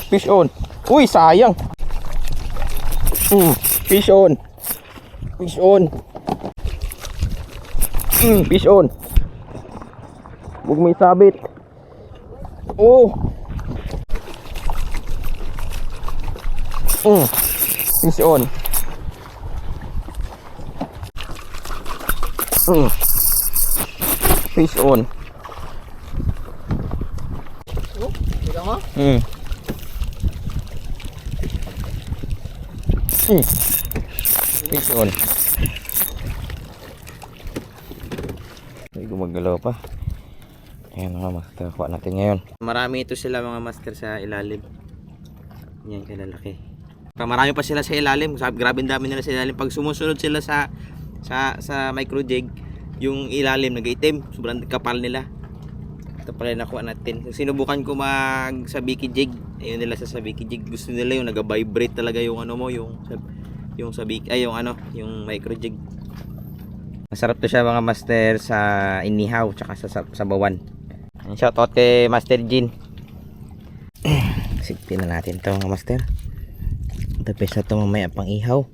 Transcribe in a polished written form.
Fish on. Uy, sayang. Fish on. Fish on. Fish on. Huwag may sabit. Oh. Fish on. Fish on. Oh, kita mo? Fish on. Ay, gumagalaw pa. Ayan mga master, kuha natin ngayon. Marami ito sila mga master sa ilalim. Yan, kalalaki. Marami pa sila sa ilalim. Grabe ang dami nila sa ilalim. Pag sumusunod sila sa micro jig, yung ilalim nag-itim. Sobrang kapal nila. Ito pala yung nakuha natin. Sinubukan ko sa Sabiki jig. Ayun nila sa Sabiki jig. Gusto nila yung nag-vibrate talaga yung ano mo, yung Sabiki, ay yung ano, yung micro jig. Masarap to siya mga master sa inihaw tsaka sa bawan. Shoutout kay Master Jin. Sigtin na natin to mga master. The best na to mamaya pang ihaw.